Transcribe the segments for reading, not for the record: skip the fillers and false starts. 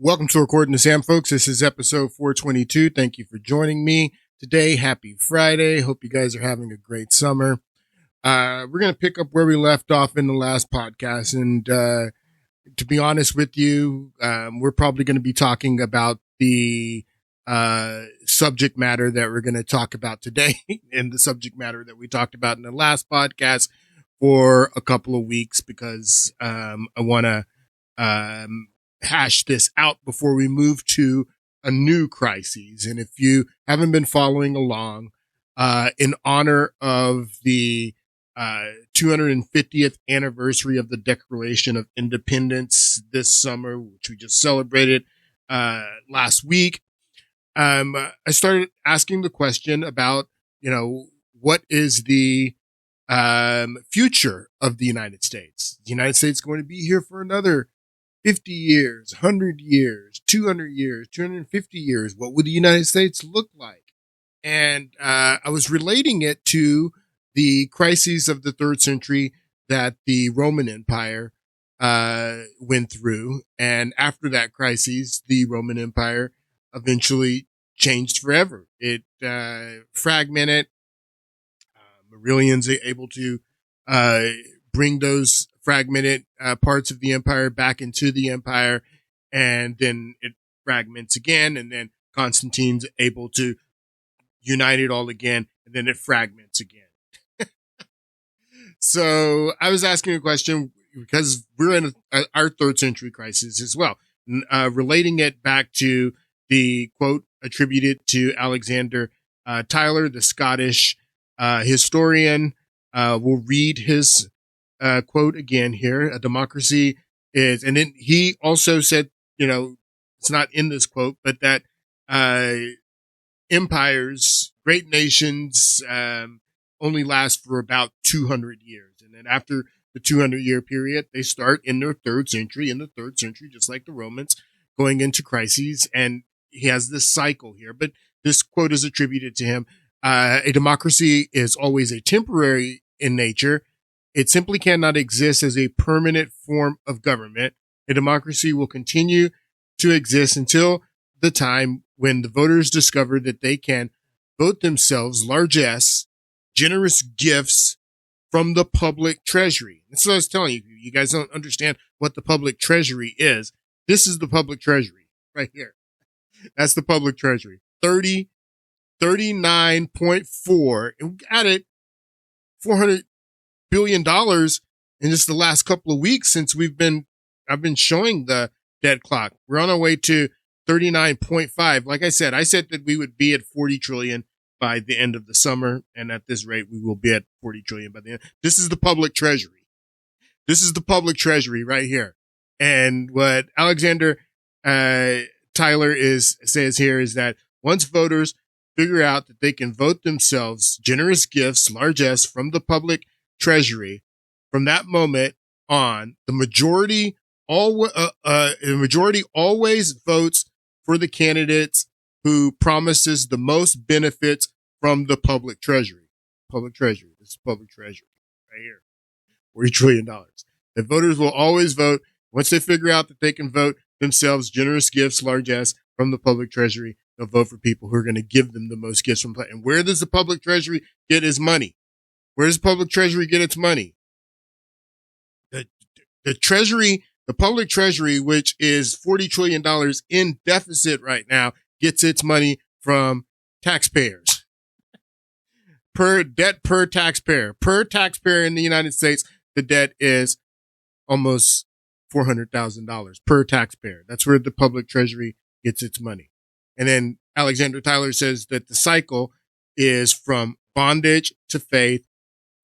Welcome to According to Sam, folks. This is episode 422. Thank you for joining me today. Happy Friday. Hope you guys are having a great summer. We're going to pick up where we left off in the last podcast. And to be honest with you, we're probably going to be talking about the subject matter that we're going to talk about today and the subject matter that we talked about in the last podcast for a couple of weeks because I want to hash this out before we move to a new crisis. And if you haven't been following along, in honor of the 250th anniversary of the Declaration of Independence this summer, which we just celebrated last week, I started asking the question about, what is the future of the United States? The United States going to be here for another 50 years, 100 years, 200 years, 250 years. What would the United States look like? And I was relating it to the crises of the 3rd century that the Roman Empire went through. And after that crisis, the Roman Empire eventually changed forever. It fragmented. Aurelians able to bring those fragmented parts of the empire back into the empire, and then it fragments again, and then Constantine's able to unite it all again, and then it fragments again. So I was asking a question because we're in our 3rd century crisis as well, relating it back to the quote attributed to Alexander Tyler, the Scottish historian. We'll read his quote again here. A democracy is, and then he also said, it's not in this quote, but that empires, great nations, only last for about 200 years. And then after the 200-year period, they start in their 3rd century, just like the Romans, going into crises. And he has this cycle here, but this quote is attributed to him. A democracy is always a temporary in nature. It simply cannot exist as a permanent form of government. A democracy will continue to exist until the time when the voters discover that they can vote themselves largesse, generous gifts from the public treasury. That's what I was telling you. You guys don't understand what the public treasury is. This is the public treasury right here. That's the public treasury. 39.4. And we got it. $400 billion in just the last couple of weeks since I've been showing the dead clock. We're on our way to 39.5. Like I said that we would be at 40 trillion by the end of the summer. And at this rate, we will be at 40 trillion by the end. This is the public treasury. This is the public treasury right here. And what Alexander Tyler says here is that once voters figure out that they can vote themselves generous gifts, largesse from the public treasury, from that moment on, the majority always votes for the candidates who promises the most benefits from the public treasury. Public treasury. This is public treasury right here. $40 trillion. The voters will always vote once they figure out that they can vote themselves generous gifts, largesse from the public treasury. They'll vote for people who are going to give them the most gifts from. And where does the public treasury get its money? Where does the public treasury get its money? The public treasury, which is $40 trillion in deficit right now, gets its money from taxpayers. Per taxpayer. Per taxpayer in the United States, the debt is almost $400,000 per taxpayer. That's where the public treasury gets its money. And then Alexander Tyler says that the cycle is from bondage to faith,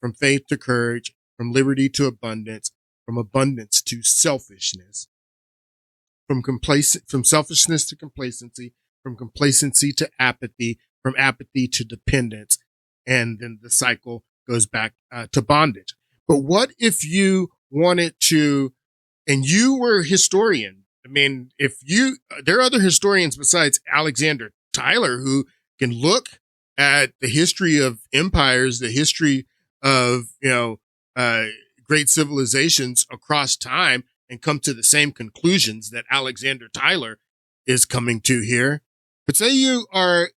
from faith to courage, from liberty to abundance, from abundance to selfishness, from selfishness to complacency, from complacency to apathy, from apathy to dependence. And then the cycle goes back to bondage. But what if you wanted to, and you were a historian? I mean, there are other historians besides Alexander Tyler who can look at the history of empires, the history of, great civilizations across time and come to the same conclusions that Alexander Tyler is coming to here. But say you are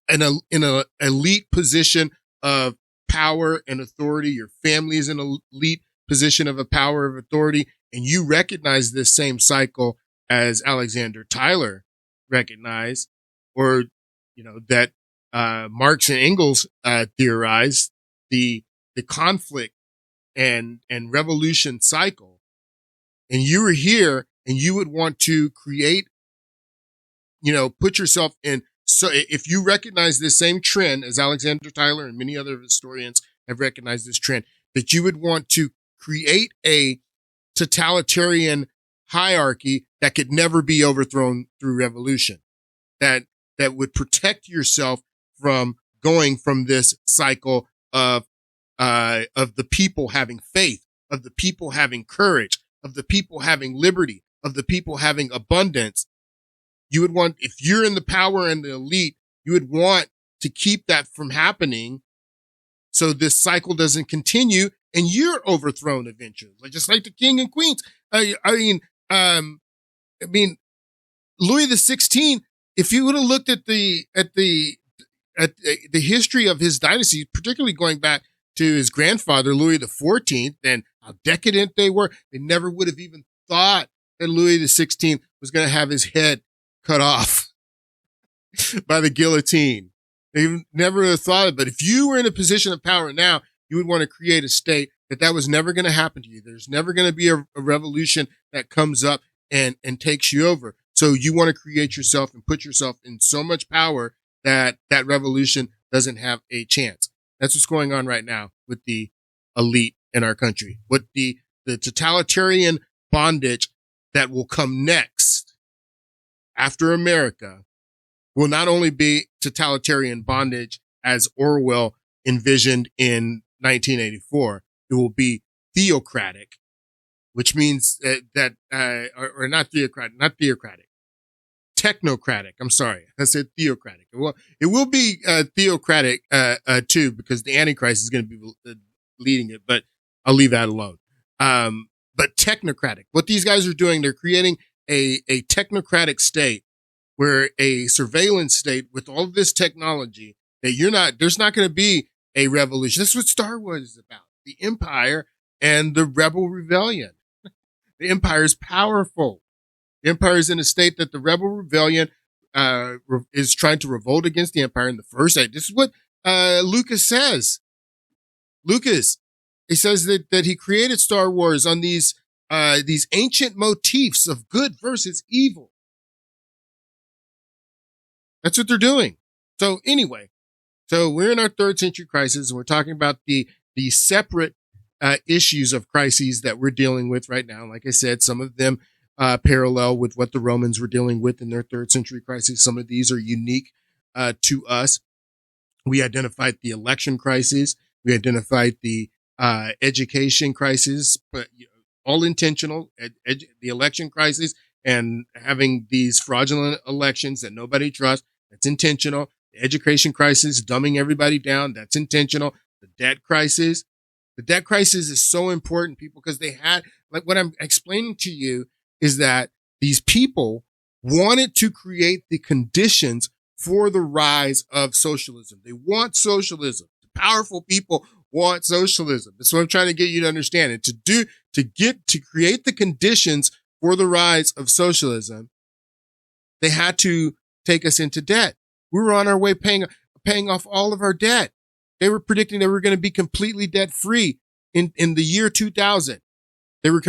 in a elite position of power and authority. Your family is in an elite position of a power of authority, and you recognize this same cycle as Alexander Tyler recognized, or that Marx and Engels theorized, the conflict and revolution cycle. And you were here, and you would want to create, put yourself in. So if you recognize this same trend as Alexander Tyler and many other historians have recognized this trend, that you would want to create a totalitarian hierarchy that could never be overthrown through revolution, that would protect yourself from going from this cycle of the people having faith, of the people having courage, of the people having liberty, of the people having abundance. You would want, if you're in the power and the elite, you would want to keep that from happening so this cycle doesn't continue and you're overthrown eventually, just like the king and queens. I mean, Louis XVI, if you would have looked at the history of his dynasty, particularly going back to his grandfather, Louis XIV, and how decadent they were, they never would have even thought that Louis XVI was going to have his head cut off by the guillotine. They never would have thought it. But if you were in a position of power now, you would want to create a state that was never going to happen to you. There's never going to be a revolution that comes up and takes you over. So you want to create yourself and put yourself in so much power that revolution doesn't have a chance. That's what's going on right now with the elite in our country. What the totalitarian bondage that will come next after America will not only be totalitarian bondage as Orwell envisioned in 1984, it will be theocratic, which means or not theocratic, technocratic. I'm sorry. I said theocratic. Well, it will be theocratic too, because the Antichrist is going to be leading it, but I'll leave that alone. But technocratic. What these guys are doing, they're creating a technocratic state, where a surveillance state with all of this technology that there's not going to be a revolution. That's what Star Wars is about. The Empire and the Rebel Rebellion. The Empire is powerful. The Empire is in a state that the Rebel Rebellion is trying to revolt against the Empire in the first act. This is what Lucas says. He says that he created Star Wars on these ancient motifs of good versus evil. That's what they're doing. So anyway, we're in our third century crisis, and we're talking about the separate issues of crises that we're dealing with right now. Like I said, some of them parallel with what the Romans were dealing with in their third century crisis. Some of these are unique to us. We identified the election crisis. We identified the education crisis, but all intentional. The election crisis and having these fraudulent elections that nobody trusts, that's intentional. The education crisis, dumbing everybody down, that's intentional. The debt crisis is so important, people, because they had, like what I'm explaining to you is that these people wanted to create the conditions for the rise of socialism. They want socialism. The powerful people want socialism. That's what I'm trying to get you to understand. And to create the conditions for the rise of socialism, they had to take us into debt. We were on our way paying off all of our debt. They were predicting that we were going to be completely debt free in the year 2000. They were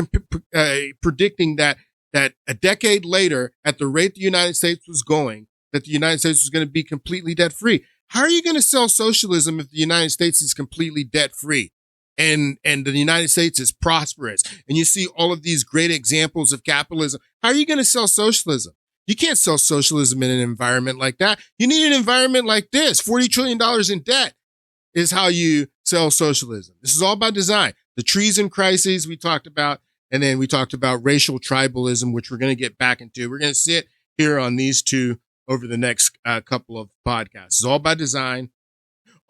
predicting that a decade later, at the rate the United States was going, that the United States was going to be completely debt free. How are you going to sell socialism if the United States is completely debt free and the United States is prosperous? And you see all of these great examples of capitalism. How are you going to sell socialism? You can't sell socialism in an environment like that. You need an environment like this. $40 trillion in debt is how you sell socialism. This is all by design. The treason crises we talked about, and then we talked about racial tribalism, which we're going to get back into. We're going to sit here on these two over the next couple of podcasts. It's all by design,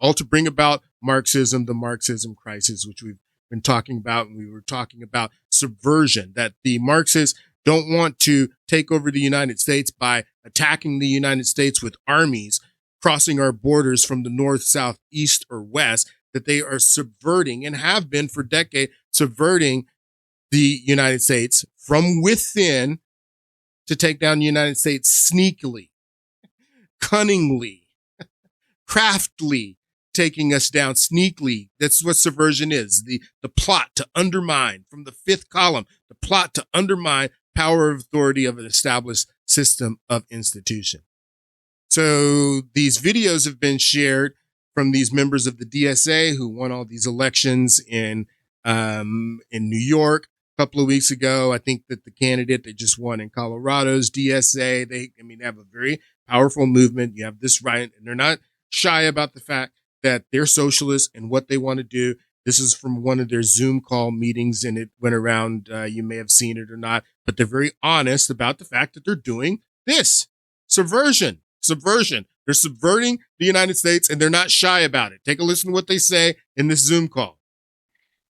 all to bring about Marxism, the Marxism crisis, which we've been talking about. And we were talking about subversion, that the Marxists, don't want to take over the United States by attacking the United States with armies crossing our borders from the north, south, east, or west, that they are subverting and have been for decades subverting the United States from within to take down the United States sneakily, cunningly, craftily, taking us down sneakily. That's what subversion is. The plot to undermine, from the fifth column, the plot to undermine power of authority of an established system of institution. So these videos have been shared from these members of the DSA who won all these elections in New York a couple of weeks ago. I think that the candidate that just won in Colorado's DSA, they have a very powerful movement. You have this right, and they're not shy about the fact that they're socialists and what they want to do. This is from one of their Zoom call meetings, and it went around. You may have seen it or not, but they're very honest about the fact that they're doing this subversion. They're subverting the United States, and they're not shy about it. Take a listen to what they say in this Zoom call.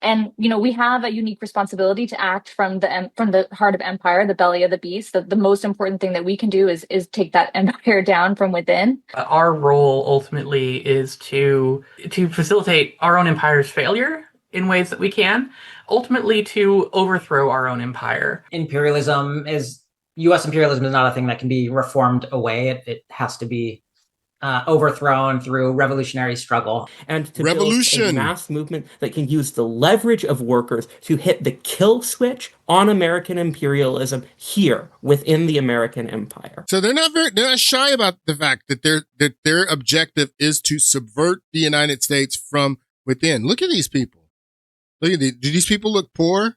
And, we have a unique responsibility to act from the heart of empire, the belly of the beast. The most important thing that we can do is take that empire down from within. Our role ultimately is to facilitate our own empire's failure in ways that we can, ultimately to overthrow our own empire. U.S. imperialism is not a thing that can be reformed away. It has to be overthrown through revolutionary struggle. And to build a mass movement that can use the leverage of workers to hit the kill switch on American imperialism here within the American empire. So they're not shy about the fact that their objective is to subvert the United States from within. Look at these people. Do these people look poor?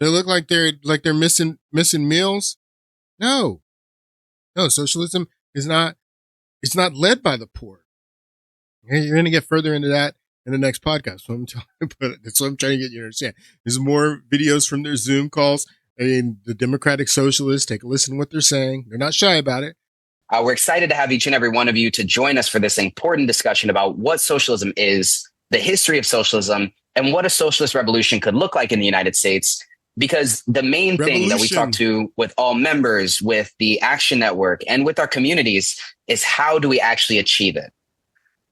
They look like they're missing meals? No, socialism it's not led by the poor. Okay, you're going to get further into that in the next podcast. That's what I'm trying to get you to understand. There's more videos from their Zoom calls. The Democratic Socialists, take a listen to what they're saying. They're not shy about it. We're excited to have each and every one of you to join us for this important discussion about what socialism is, the history of socialism, and what a socialist revolution could look like in the United States. Because the main thing that we talk to with all members, with the Action Network, and with our communities is how do we actually achieve it?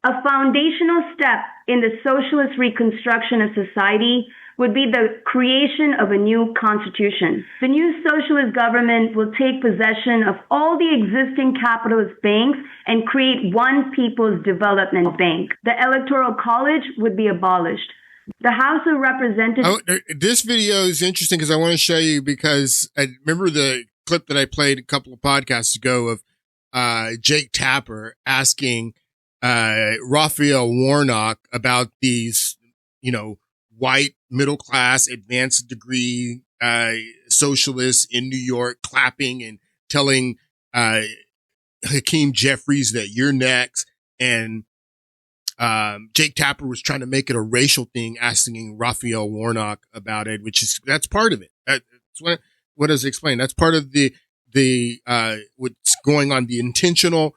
A foundational step in the socialist reconstruction of society would be the creation of a new constitution. The new socialist government will take possession of all the existing capitalist banks and create one People's Development Bank. The Electoral College would be abolished. The House of Representatives. This video is interesting because I want to show you, because I remember the clip that I played a couple of podcasts ago of Jake Tapper asking Raphael Warnock about these, white middle class advanced degree socialists in New York clapping and telling Hakeem Jeffries that you're next. And Jake Tapper was trying to make it a racial thing, asking Raphael Warnock about it, that's part of it. That's what is explained. That's part of the what's going on, the intentional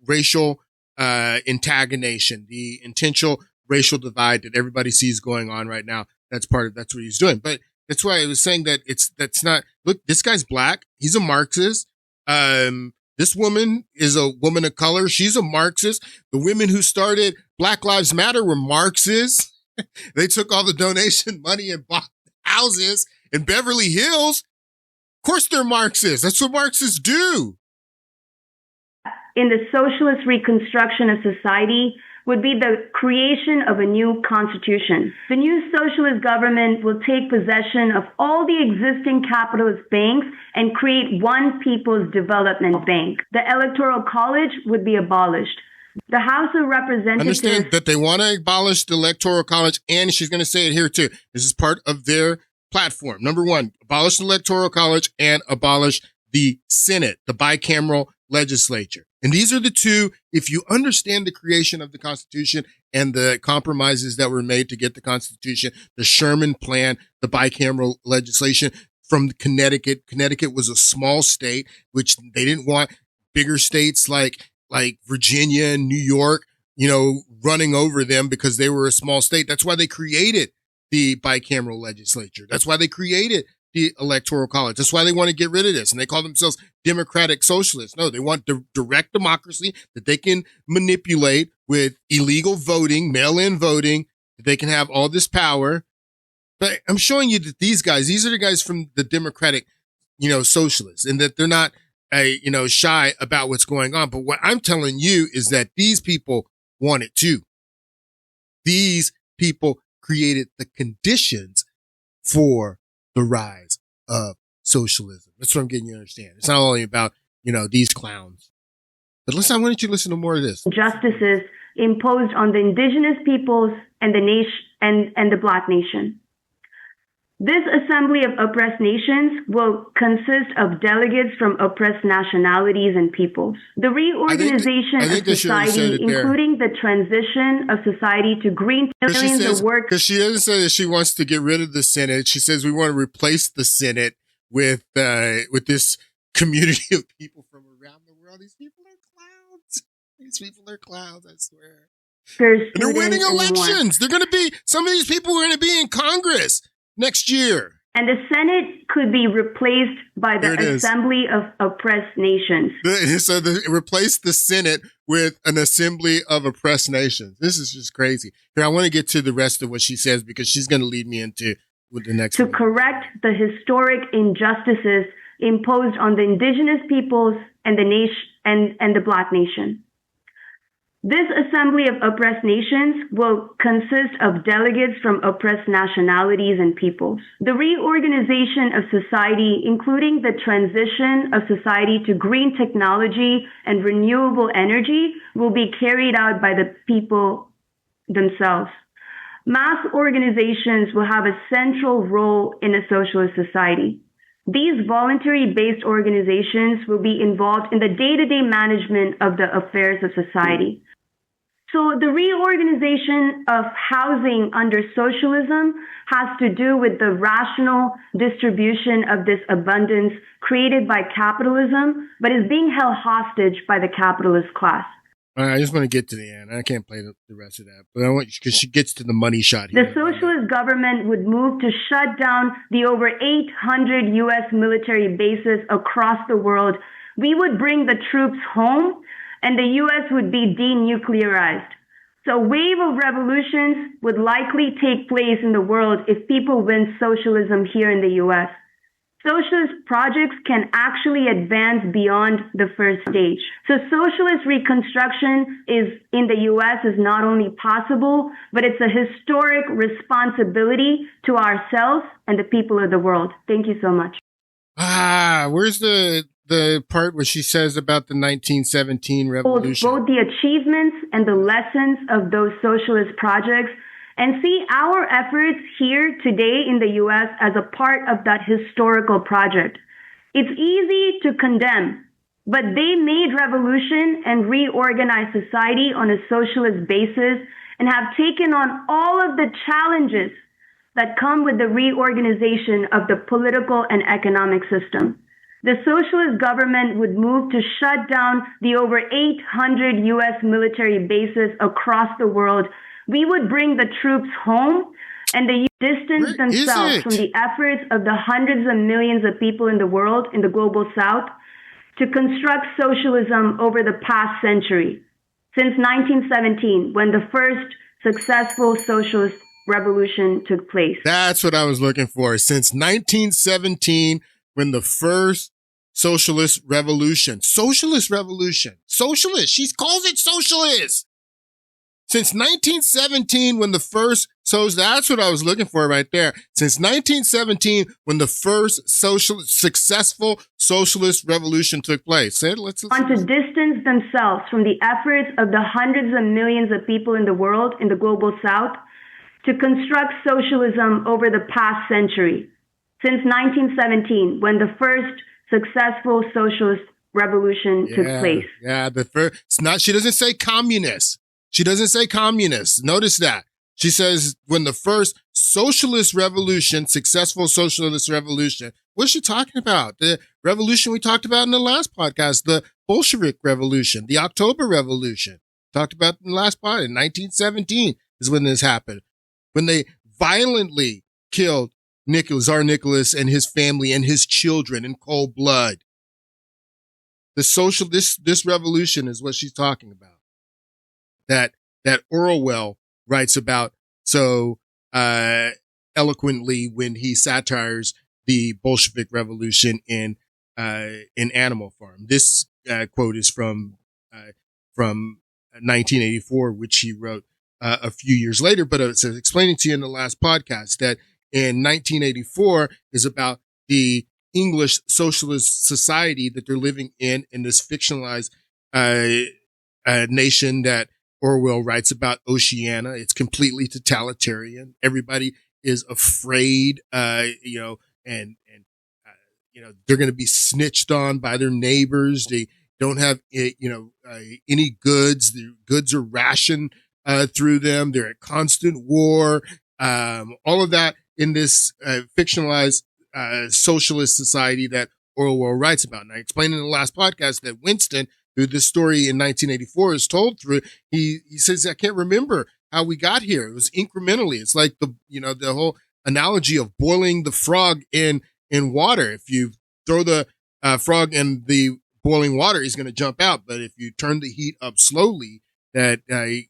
racial antagonization, the intentional racial divide that everybody sees going on right now. That's what he's doing. But that's why I was saying that look, this guy's black. He's a Marxist. This woman is a woman of color. She's a Marxist. The women who started Black Lives Matter were Marxists. They took all the donation money and bought houses in Beverly Hills. Of course they're Marxists. That's what Marxists do. In the socialist reconstruction of society would be the creation of a new constitution. The new socialist government will take possession of all the existing capitalist banks and create one People's Development Bank. The Electoral College would be abolished. The House of Representatives. Understand that they want to abolish the Electoral College, and she's going to say it here too. This is part of their platform. Number one, abolish the Electoral College and abolish the Senate, the bicameral legislature. And these are the two, if you understand the creation of the Constitution and the compromises that were made to get the Constitution, the Sherman Plan, the bicameral legislation from Connecticut. Connecticut was a small state, which they didn't want bigger states like Virginia and New York, running over them because they were a small state. That's why they created the bicameral legislature. That's why they created the electoral college. That's why they want to get rid of this. And they call themselves democratic socialists. No, they want direct democracy that they can manipulate with illegal voting, mail-in voting, that they can have all this power. But I'm showing you that these are the guys from the democratic, socialists, and that they're not, shy about what's going on. But what I'm telling you is that these people want it too. These people created the conditions for the rise of socialism. That's what I'm getting you to understand. It's not only about, these clowns. But I want you to listen to more of this. Justices imposed on the indigenous peoples and the nation and the Black nation. This assembly of oppressed nations will consist of delegates from oppressed nationalities and peoples. The reorganization of society, including the transition of society to green millions of work. Because she doesn't say that she wants to get rid of the Senate. She says we want to replace the Senate with this community of people from around the world. These people are clowns. These people are clowns, I swear. And they're winning elections. They're going to be, some of these people are going to be in Congress next year. And the Senate could be replaced by the Assembly of Oppressed Nations. So replace the Senate with an Assembly of Oppressed Nations. This is just crazy. Here, I want to get to the rest of what she says because she's going to lead me into with the next to one. Correct the historic injustices imposed on the indigenous peoples and the nation and the Black nation. This Assembly of Oppressed Nations will consist of delegates from oppressed nationalities and peoples. The reorganization of society, including the transition of society to green technology and renewable energy, will be carried out by the people themselves. Mass organizations will have a central role in a socialist society. These voluntary-based organizations will be involved in the day-to-day management of the affairs of society. So the reorganization of housing under socialism has to do with the rational distribution of this abundance created by capitalism, but is being held hostage by the capitalist class. I just want to get to the end. I can't play the rest of that, but I want, because she gets to the money shot here. The socialist government would move to shut down the over 800 U.S. military bases across the world. We would bring the troops home, and the U.S. would be denuclearized. So a wave of revolutions would likely take place in the world if people win socialism here in the U.S. Socialist projects can actually advance beyond the first stage. So socialist reconstruction in the U.S. is not only possible, but it's a historic responsibility to ourselves and the people of the world. Thank you so much. Where's the part where she says about the 1917 revolution? Both the achievements and the lessons of those socialist projects, and see our efforts here today in the U.S. as a part of that historical project. It's easy to condemn, but they made revolution and reorganized society on a socialist basis and have taken on all of the challenges that come with the reorganization of the political and economic system. The socialist government would move to shut down the over 800 U.S. military bases across the world. We would bring the troops home, and they distance themselves from the efforts of the hundreds of millions of people in the world, in the global south, to construct socialism over the past century, since 1917, when the first successful socialist revolution took place. That's what I was looking for. Since 1917, when the first socialist revolution, socialist, she calls it socialist. Since 1917, when the first, that's what I was looking for right there. Since 1917, when the first successful socialist revolution took place. Let's want to distance themselves from the efforts of the hundreds of millions of people in the world, in the global south, to construct socialism over the past century. Since 1917, when the first successful socialist revolution took place. Yeah, she doesn't say communist. She doesn't say communist. Notice that. She says when the first socialist revolution, successful socialist revolution, what's she talking about? The revolution we talked about in the last podcast, the Bolshevik Revolution, the October Revolution. Talked about in the last podcast, in 1917 is when this happened. When they violently killed Tsar Nicholas and his family and his children in cold blood. This revolution is what she's talking about. That Orwell writes about so eloquently when he satires the Bolshevik Revolution in Animal Farm. This quote is from 1984, which he wrote a few years later. But it says, explaining to you in the last podcast that in 1984 is about the English socialist society that they're living in this fictionalized nation that Orwell writes about, Oceania. It's completely totalitarian. Everybody is afraid, and they're going to be snitched on by their neighbors. They don't have, any goods. The goods are rationed through them. They're at constant war. All of that in this fictionalized socialist society that Orwell writes about. And I explained in the last podcast that Winston, who this story in 1984 is told through, he says, I can't remember how we got here. It was incrementally. It's like the whole analogy of boiling the frog in water. If you throw the frog in the boiling water, he's going to jump out. But if you turn the heat up slowly, that,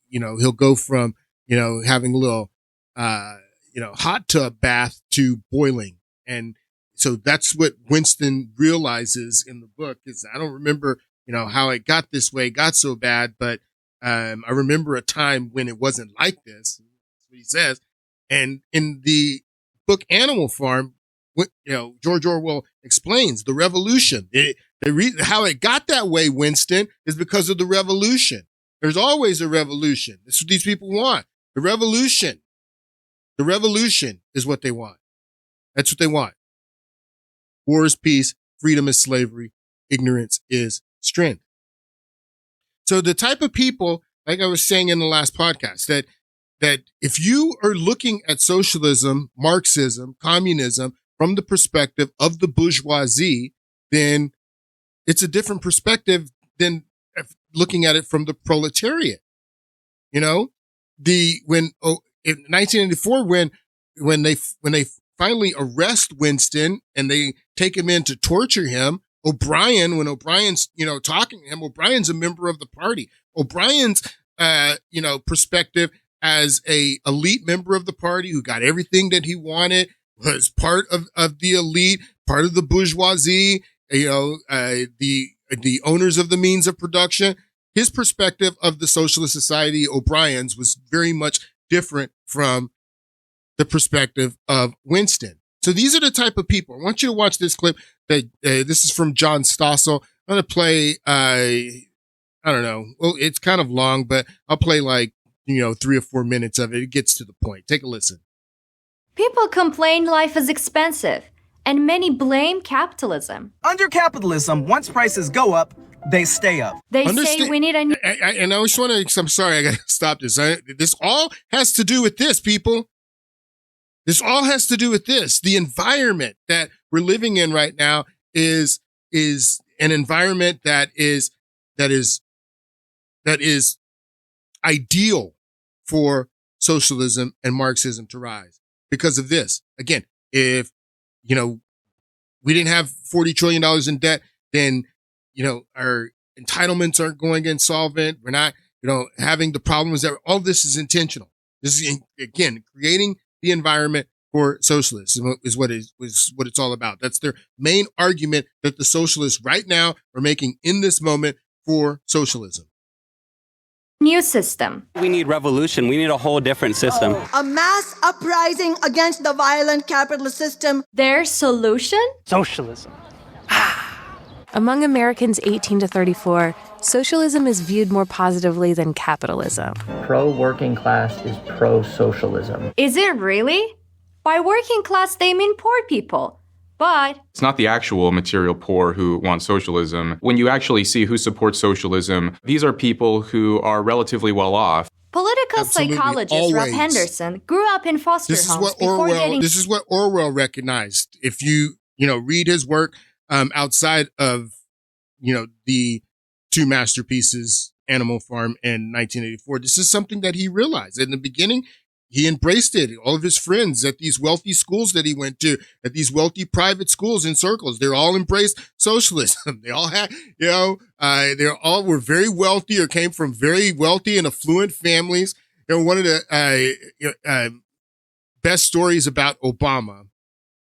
he'll go from, having a little, hot tub bath to boiling. And so that's what Winston realizes in the book is, I don't remember, how it got this way, got so bad, but I remember a time when it wasn't like this. That's what he says. And in the book Animal Farm, George Orwell explains the revolution. How it got that way, Winston, is because of the revolution. There's always a revolution. This is what these people want. The revolution. The revolution is what they want. That's what they want. War is peace. Freedom is slavery. Ignorance is strength. So the type of people, like I was saying in the last podcast, that if you are looking at socialism, Marxism, communism from the perspective of the bourgeoisie, then it's a different perspective than looking at it from the proletariat. In 1984, when they finally arrest Winston and they take him in to torture him, when O'Brien's, talking to him, O'Brien's a member of the party. O'Brien's, perspective as a elite member of the party who got everything that he wanted, was part of the elite, part of the bourgeoisie, the owners of the means of production. His perspective of the socialist society, O'Brien's, was very much different from the perspective of Winston. So these are the type of people. I want you to watch this clip. This is from John Stossel. I'm going to play, I don't know. Well, it's kind of long, but I'll play 3 or 4 minutes of it. It gets to the point. Take a listen. People complain life is expensive, and many blame capitalism. Under capitalism, once prices go up, they stay up. They say we need a new... And I just want to, I'm sorry, I got to stop this. This all has to do with this, people. This all has to do with this. The environment that we're living in right now is an environment that is ideal for socialism and Marxism to rise because of this. Again, if, we didn't have $40 trillion in debt, then, our entitlements aren't going insolvent. We're not, having the problems that all this is intentional. This is, again, creating the environment for socialists is what it's all about. That's their main argument that the socialists right now are making in this moment for socialism. New system. We need revolution. We need a whole different system. A mass uprising against the violent capitalist system. Their solution? Socialism. Among Americans 18 to 34, socialism is viewed more positively than capitalism. Pro-working class is pro-socialism. Is it really? By working class, they mean poor people. But it's not the actual material poor who want socialism. When you actually see who supports socialism, these are people who are relatively well off. Political psychologist Rob Henderson grew up in foster homes before getting... This is what Orwell recognized. If you, read his work outside of, the two masterpieces, Animal Farm and 1984, this is something that he realized. In the beginning, he embraced it. All of his friends at these wealthy schools that he went to, at these wealthy private schools and circles, they're all embraced socialism. They all had, they all were very wealthy or came from very wealthy and affluent families. One of the best stories about Obama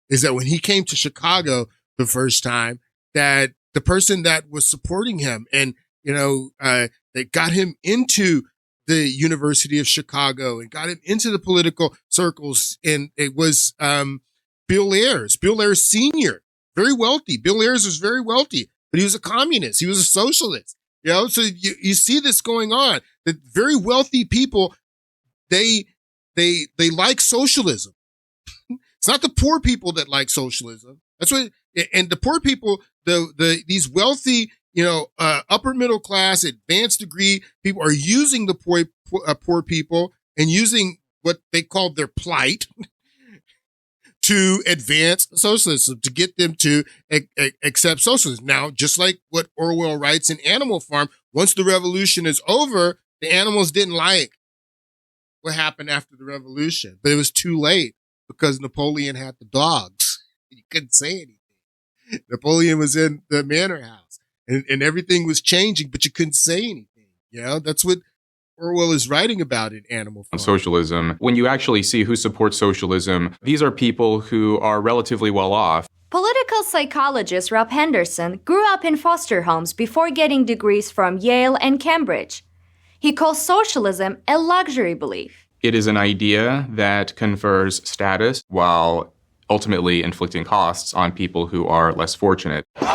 is that when he came to Chicago the first time, that the person that was supporting him and, that got him into the University of Chicago and got him into the political circles, and it was Bill Ayers Sr., very wealthy. Bill Ayers was very wealthy, but he was a communist. He was a socialist. So you see this going on, that very wealthy people, they like socialism. It's not the poor people that like socialism. That's what, and the poor people, these wealthy, upper middle class, advanced degree people are using the poor people and using what they call their plight to advance socialism, to get them to accept socialism. Now, just like what Orwell writes in Animal Farm, once the revolution is over, the animals didn't like what happened after the revolution, but it was too late because Napoleon had the dogs. You couldn't say anything. Napoleon was in the manor house and everything was changing, but you couldn't say anything. That's what Orwell is writing about in Animal Farm. Socialism. When you actually see who supports socialism, these are people who are relatively well off. Political psychologist Rob Henderson grew up in foster homes before getting degrees from Yale and Cambridge. He calls socialism a luxury belief. It is an idea that confers status while ultimately inflicting costs on people who are less fortunate. You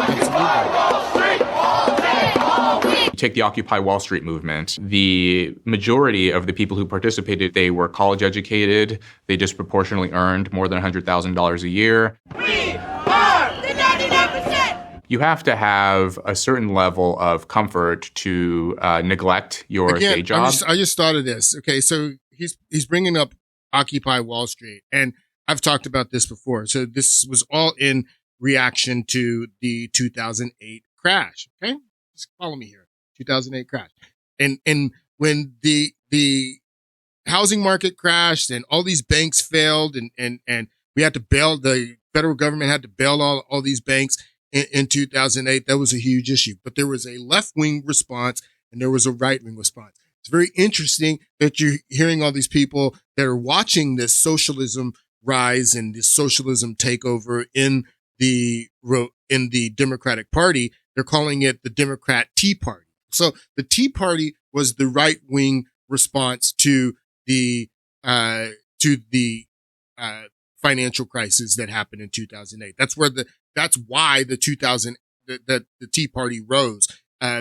take the Occupy Wall Street movement. The majority of the people who participated, they were college educated. They disproportionately earned more than $100,000 a year. We are the 99%! You have to have a certain level of comfort to neglect your day job. I just thought of this. Okay, so he's bringing up Occupy Wall Street, and I've talked about this before. So this was all in reaction to the 2008 crash. Okay, just follow me here. 2008 crash. And when the housing market crashed and all these banks failed and we had to bail, the federal government had to bail all these banks in 2008, that was a huge issue. But there was a left-wing response and there was a right-wing response. It's very interesting that you're hearing all these people that are watching this socialism rise and this socialism takeover in the Democratic Party. They're calling it the Democrat Tea Party. So the Tea Party was the right wing response to the financial crisis that happened in 2008. That's why the Tea Party rose,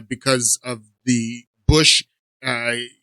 because of the Bush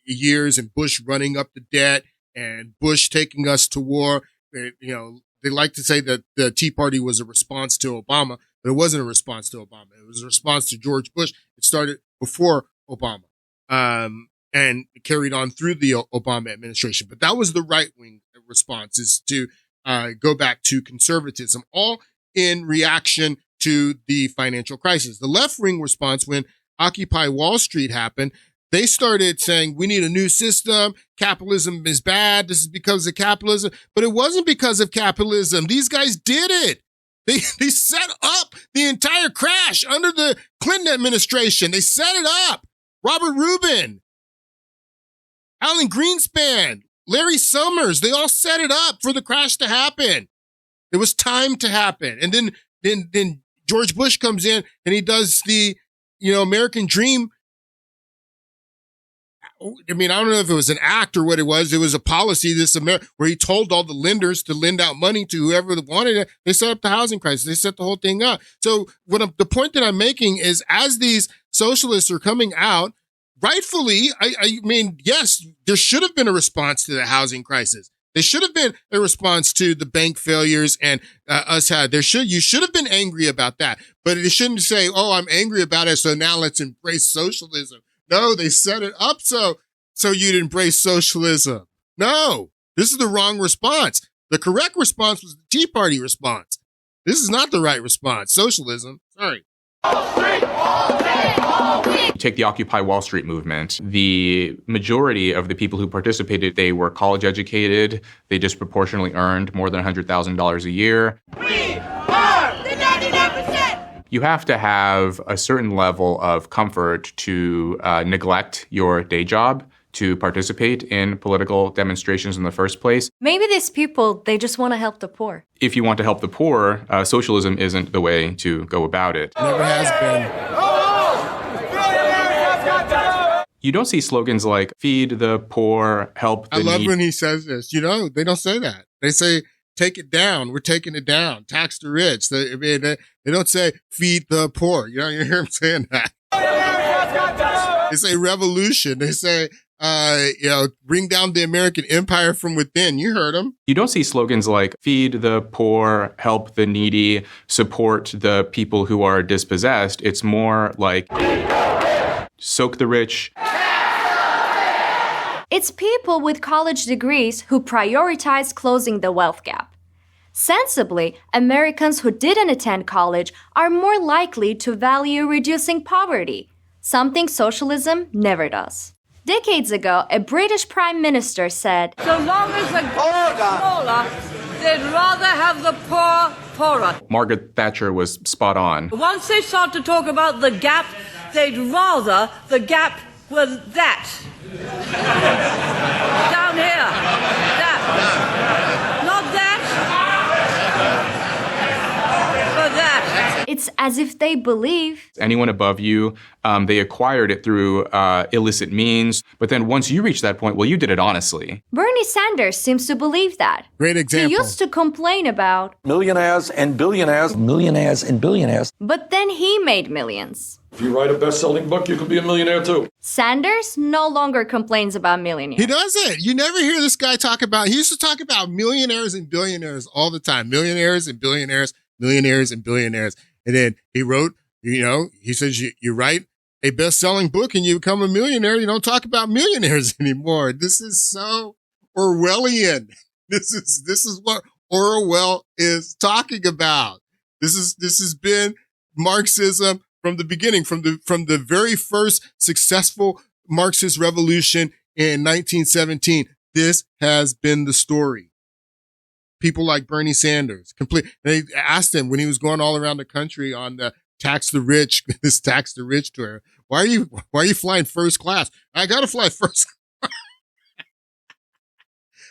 years and Bush running up the debt and Bush taking us to war. They like to say that the Tea Party was a response to Obama, but it wasn't a response to Obama. It was a response to George Bush. It started before Obama, and carried on through the Obama administration. But that was the right-wing response, is to go back to conservatism, all in reaction to the financial crisis. The left-wing response, when Occupy Wall Street happened, they started saying, we need a new system. Capitalism is bad. This is because of capitalism. But it wasn't because of capitalism. These guys did it. They set up the entire crash under the Clinton administration. They set it up. Robert Rubin, Alan Greenspan, Larry Summers, they all set it up for the crash to happen. It was time to happen. And then George Bush comes in and he does the, American Dream. I mean, I don't know if it was an act or what it was. It was a policy, where he told all the lenders to lend out money to whoever wanted it. They set up the housing crisis. They set the whole thing up. So the point that I'm making is, as these socialists are coming out, rightfully, I mean, yes, there should have been a response to the housing crisis. There should have been a response to the bank failures and you should have been angry about that. But it shouldn't say, oh, I'm angry about it, so now let's embrace socialism. No, they set it up so you'd embrace socialism. No, this is the wrong response. The correct response was the Tea Party response. This is not the right response. Socialism. Sorry. You take the Occupy Wall Street movement. The majority of the people who participated, they were college educated. They disproportionately earned more than $100,000 a year. We are the 99%! You have to have a certain level of comfort to neglect your day job to participate in political demonstrations in the first place. Maybe these people, they just want to help the poor. If you want to help the poor, socialism isn't the way to go about it. Never has been. You don't see slogans like feed the poor, help the I love needy. when he says this. You know, they don't say that. They say, take it down. We're taking it down. Tax the rich. They don't say feed the poor. You know, you hear them saying that. They say revolution. They say, bring down the American empire from within. You heard them. You don't see slogans like feed the poor, help the needy, support the people who are dispossessed. It's more like soak the rich. It's people with college degrees who prioritize closing the wealth gap. Sensibly, Americans who didn't attend college are more likely to value reducing poverty, something socialism never does. Decades ago, a British prime minister said, So long as the gap is smaller, they'd rather have the poor poorer. Margaret Thatcher was spot on. Once they start to talk about the gap, they'd rather the gap was that. Down here. That. Not that. But that. it's as if they believe Anyone above you, they acquired it through illicit means. But then once you reach that point, well, you did it honestly. Bernie Sanders seems to believe that. Great example. He used to complain about millionaires and billionaires. Millionaires and billionaires. but then he made millions. If you write a best-selling book, you could be a millionaire too. Sanders no longer complains about millionaires. He doesn't. You never hear this guy talk about, he used to talk about millionaires and billionaires all the time. Millionaires and billionaires, millionaires and billionaires. And then he wrote, he says, you write a best-selling book and you become a millionaire. You don't talk about millionaires anymore. This is so Orwellian. This is what Orwell is talking about. This has been Marxism from the beginning, from the very first successful Marxist revolution in 1917. This has been the story. People like Bernie Sanders, they asked him when he was going all around the country on the Tax the Rich tour, why are you flying first class? I gotta fly first.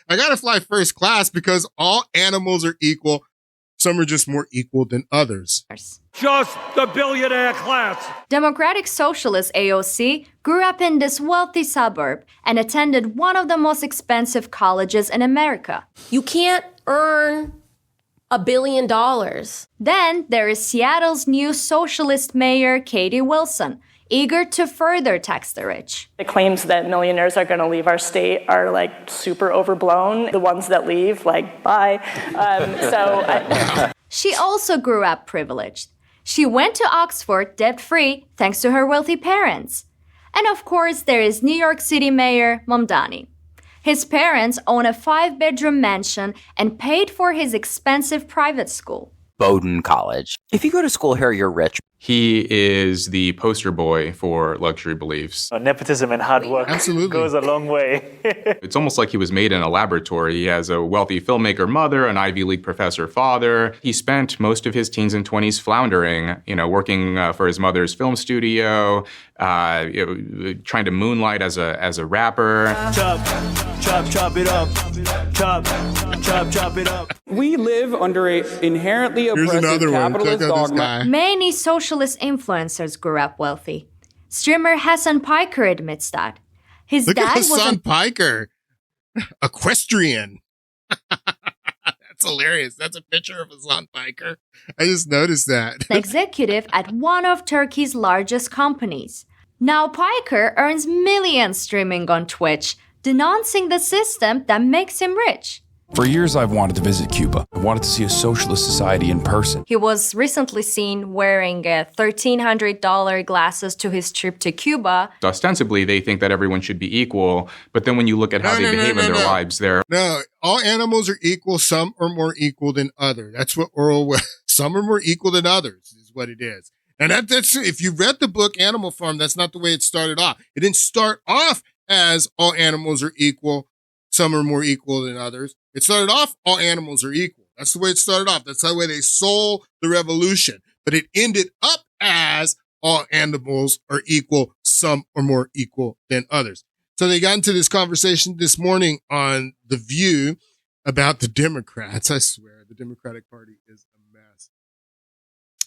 I gotta fly first class because all animals are equal. Some are just more equal than others. Just the billionaire class. Democratic Socialist AOC grew up in this wealthy suburb and attended one of the most expensive colleges in America. You can't earn $1 billion. Then there is Seattle's new socialist mayor, Katie Wilson, eager to further tax the rich. The claims that millionaires are going to leave our state are like super overblown. The ones that leave, like, bye. She also grew up privileged. She went to Oxford debt-free thanks to her wealthy parents. And of course, there is New York City Mayor Mamdani. His parents own a 5-bedroom mansion and paid for his expensive private school. Bowdoin College. If you go to school here, you're rich. He is the poster boy for luxury beliefs. Nepotism and hard work goes a long way. It's almost like he was made in a laboratory. He has a wealthy filmmaker mother, an Ivy League professor father. He spent most of his teens and 20s floundering, working for his mother's film studio, trying to moonlight as a rapper. Chop it up. Chop it up. We live under an inherently oppressive capitalist dogma. Many socialist influencers grew up wealthy. Streamer Hassan Piker admits that. His Look dad at was Hassan Piker. Equestrian. That's hilarious. That's a picture of Hassan Piker. I just noticed that. an executive at one of Turkey's largest companies. Now Piker earns millions streaming on Twitch, denouncing the system that makes him rich. For years, I've wanted to visit Cuba. I wanted to see a socialist society in person. He was recently seen wearing $1,300 glasses to his trip to Cuba. Ostensibly, they think that everyone should be equal, but then when you look at how they behave in their lives, they're... No, all animals are equal. Some are more equal than others. That's what Orwell... Some are more equal than others is what it is. And that's if you read the book Animal Farm, that's not the way it started off. It didn't start off as all animals are equal. Some are more equal than others. It started off all animals are equal. That's the way it started off. That's the way they sold the revolution. But it ended up as all animals are equal. Some are more equal than others. So they got into this conversation this morning on The View about the Democrats. I swear, the Democratic Party is a mess.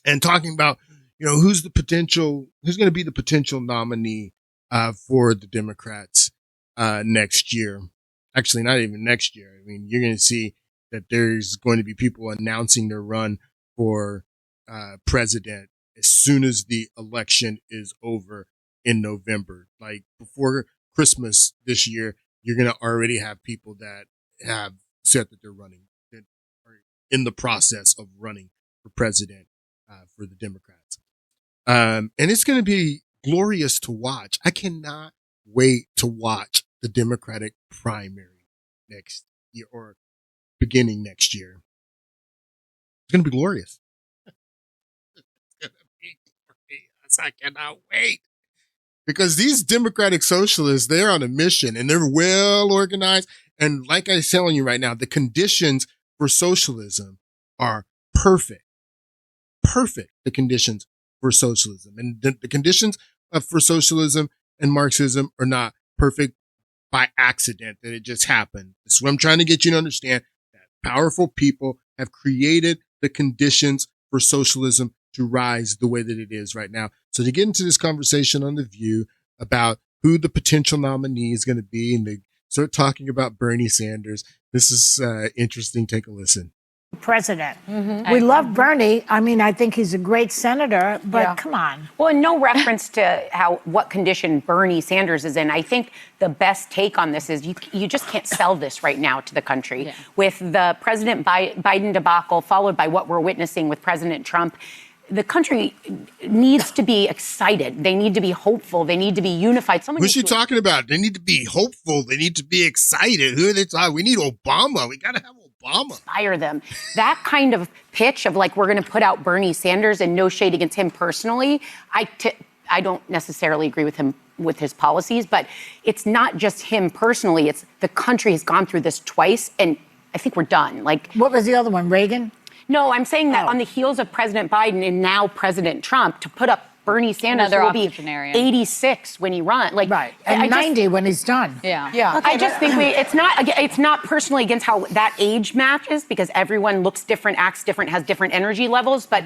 And talking about, who's going to be the potential nominee for the Democrats next year. Actually, not even next year. I mean, you're going to see that there's going to be people announcing their run for president as soon as the election is over in November. Like before Christmas this year, you're going to already have people that have said that they're running, that are in the process of running for president for the Democrats. And it's going to be glorious to watch. I cannot wait to watch the Democratic primary next year or beginning next year. It's going to be glorious. It's going to be glorious. I cannot wait. Because these Democratic socialists, they're on a mission and they're well organized. And like I'm telling you right now, the conditions for socialism are perfect. Perfect, the conditions for socialism. And the conditions for socialism and Marxism are not perfect by accident, that it just happened. This is what I'm trying to get you to understand, that powerful people have created the conditions for socialism to rise the way that it is right now. So to get into this conversation on The View about who the potential nominee is going to be, and they start talking about Bernie Sanders, this is interesting. Take a listen. President. We love Bernie. I mean, I think he's a great senator, but come on. Well, no reference to what condition Bernie Sanders is in. I think the best take on this is you just can't sell this right now to the country. With the President Biden debacle followed by what we're witnessing with President Trump. The country needs to be excited. They need to be hopeful. They need to be unified. Who's she talking about? They need to be hopeful. They need to be excited. Who are they talking? We need Obama. We got to have Obama. Inspire them. That kind of pitch of like, we're going to put out Bernie Sanders, and no shade against him personally. I don't necessarily agree with him with his policies, but it's not just him personally. It's the country has gone through this twice, and I think we're done. Like, what was the other one? Reagan? No, I'm saying that on the heels of President Biden and now President Trump, to put up Bernie Sanders will be 86 when he runs. Like, right. And 90 when he's done. Yeah. Okay, I just think it's not personally against how that age matches, because everyone looks different, acts different, has different energy levels. But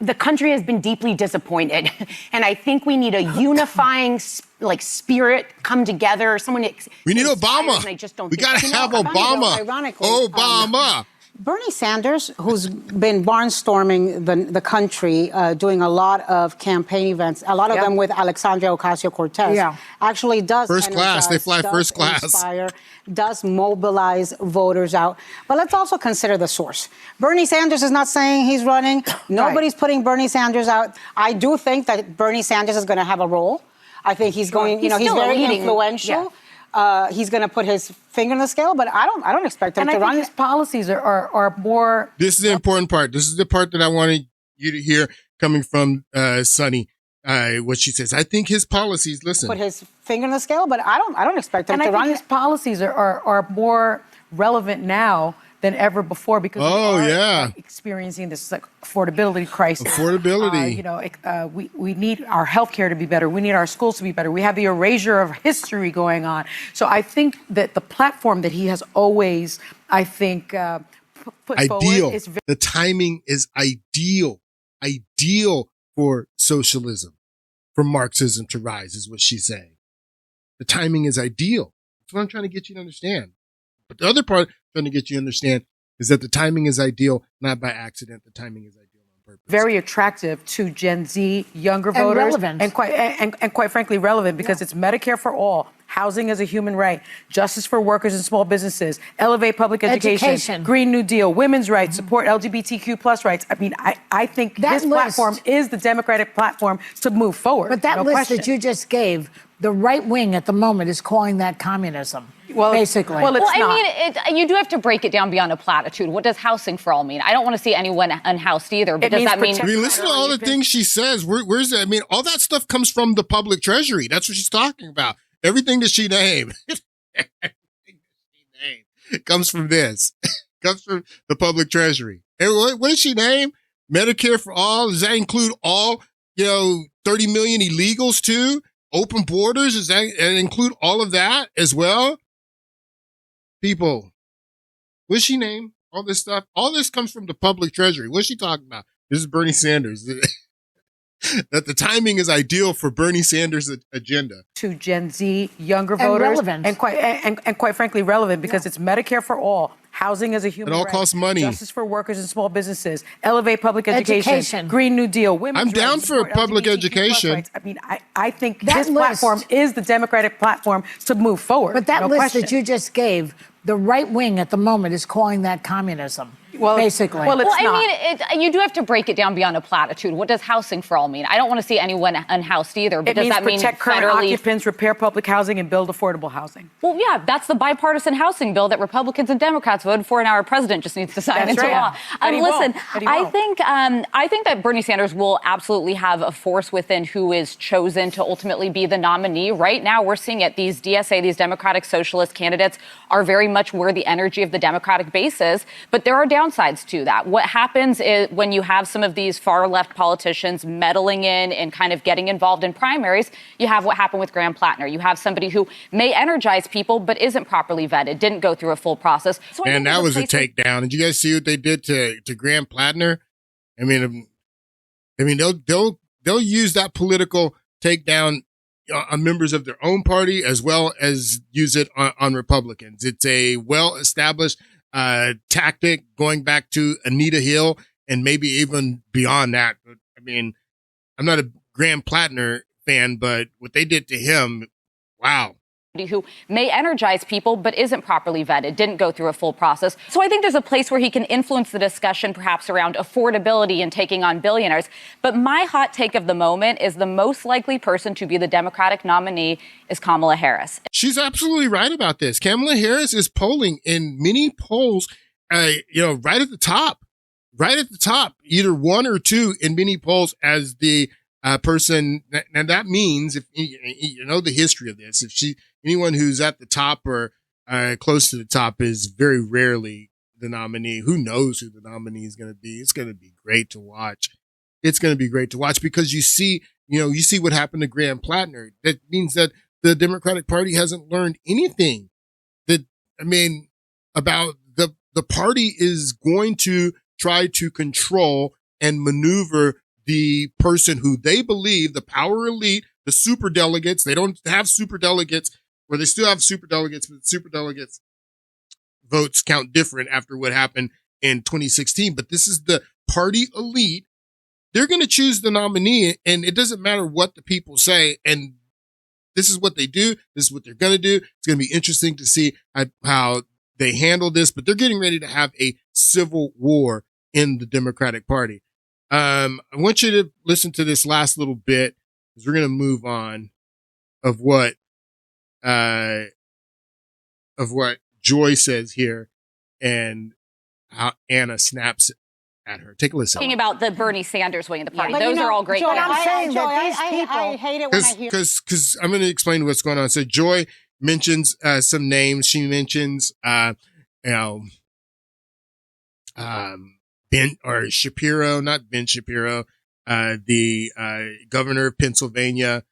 the country has been deeply disappointed. And I think we need a unifying spirit come together. We need Obama. And I just don't we got to have Obama. Ironically, Obama. Bernie Sanders, who's been barnstorming the country, doing a lot of campaign events, a lot of them with Alexandria Ocasio-Cortez, actually does first class. They fly first class. Inspire, does mobilize voters out. But let's also consider the source. Bernie Sanders is not saying he's running. Nobody's putting Bernie Sanders out. I do think that Bernie Sanders is going to have a role. I think he's going. He's very influential. Yeah. He's going to put his finger in the scale, but I don't expect him to run. His policies are more. This is the important part. This is the part that I wanted you to hear coming from Sunny. What she says. I think his policies. Listen. Put his finger in the scale, but I don't expect him to run. And I think his policies are more relevant now than ever before, because we are experiencing this affordability crisis. We need our healthcare to be better. We need our schools to be better. We have the erasure of history going on. So I think that the platform that he has always, put forward is the timing is ideal for socialism, for Marxism to rise, is what she's saying. The timing is ideal. That's what I'm trying to get you to understand. But the other part I'm trying to get you to understand is that the timing is ideal, not by accident. The timing is ideal on purpose. Very attractive to Gen Z, younger voters. Relevant. And quite frankly, relevant, because it's Medicare for all, housing as a human right, justice for workers and small businesses, elevate public education, Green New Deal, women's rights, support LGBTQ plus rights. I mean, I think this platform is the Democratic platform to move forward. But that list that you just gave, the right wing at the moment is calling that communism. Well, basically. Well, it's not. I mean, you do have to break it down beyond a platitude. What does housing for all mean? I don't want to see anyone unhoused either, but does that mean... I mean, listen to all the things she says. Where's that? I mean, all that stuff comes from the public treasury. That's what she's talking about. Everything that she named. Comes from this. Comes from the public treasury. And what does she name? Medicare for all? Does that include all, 30 million illegals too? Open borders? Does that include all of that as well? People, what's she name? All this stuff. All this comes from the public treasury. What's she talking about? This is Bernie Sanders. That the timing is ideal for Bernie Sanders' agenda. To Gen Z, younger voters. And quite frankly, relevant because it's Medicare for all, housing as a human right. It all costs money. Justice for workers and small businesses, elevate public education. Green New Deal, women's I'm down for public education. I mean, I think this platform is the Democratic platform to move forward. But that list that you just gave, the right wing at the moment is calling that communism. Well, basically. Well, I mean, you do have to break it down beyond a platitude. What does housing for all mean? I don't want to see anyone unhoused either, but does that mean protect current occupants, repair public housing, and build affordable housing? Well, yeah, that's the bipartisan housing bill that Republicans and Democrats voted for, and our president just needs to sign into law. Listen, I think that Bernie Sanders will absolutely have a force within who is chosen to ultimately be the nominee. Right now, we're seeing it. These DSA, these Democratic Socialist candidates, are very much where the energy of the Democratic base is, but there are downsides to that. What happens is when you have some of these far left politicians meddling in and kind of getting involved in primaries, you have what happened with Graham Plattner. You have somebody who may energize people but isn't properly vetted, didn't go through a full process. So and that was a takedown. Did you guys see what they did to Graham Plattner? I mean, they'll use that political takedown on members of their own party as well as use it on Republicans. It's a well-established tactic going back to Anita Hill and maybe even beyond that. But, I mean, I'm not a Graham Plattner fan, but what they did to him, wow. Who may energize people but isn't properly vetted, didn't go through a full process. So I think there's a place where he can influence the discussion perhaps around affordability and taking on billionaires. But my hot take of the moment is the most likely person to be the Democratic nominee is Kamala Harris. She's absolutely right about this. Kamala Harris is polling in many polls, right at the top, either one or two in many polls as the person. And that means if you know the history of this, anyone who's at the top or close to the top is very rarely the nominee. Who knows who the nominee is going to be? It's going to be great to watch. It's going to be great to watch because you see what happened to Graham Plattner. That means that the Democratic Party hasn't learned anything. About the party is going to try to control and maneuver the person who they believe, the power elite, the superdelegates. They don't have superdelegates. Or they still have superdelegates, but superdelegates votes count different after what happened in 2016. But this is the party elite. They're going to choose the nominee, and it doesn't matter what the people say. And this is what they do. This is what they're going to do. It's going to be interesting to see how they handle this. But they're getting ready to have a civil war in the Democratic Party. I want you to listen to this last little bit because we're going to move on of what Joy says here and how Anna snaps at her. Take a listen. Talking about the Bernie Sanders wing of the party. Yeah, those are all great. Joy, I'm saying that these people. I hate it when I hear. Because I'm going to explain what's going on. So Joy mentions some names. She mentions Ben Shapiro, not Ben Shapiro, the governor of Pennsylvania.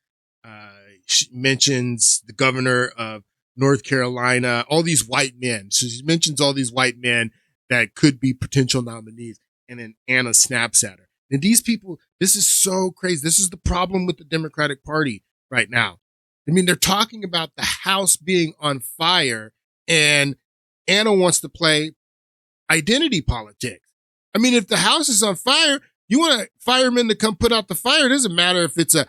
She mentions the governor of North Carolina, all these white men. So she mentions all these white men that could be potential nominees. And then Anna snaps at her. And these people, this is so crazy. This is the problem with the Democratic Party right now. I mean, they're talking about the House being on fire and Anna wants to play identity politics. I mean, if the House is on fire, you want a fireman to come put out the fire. It doesn't matter if it's a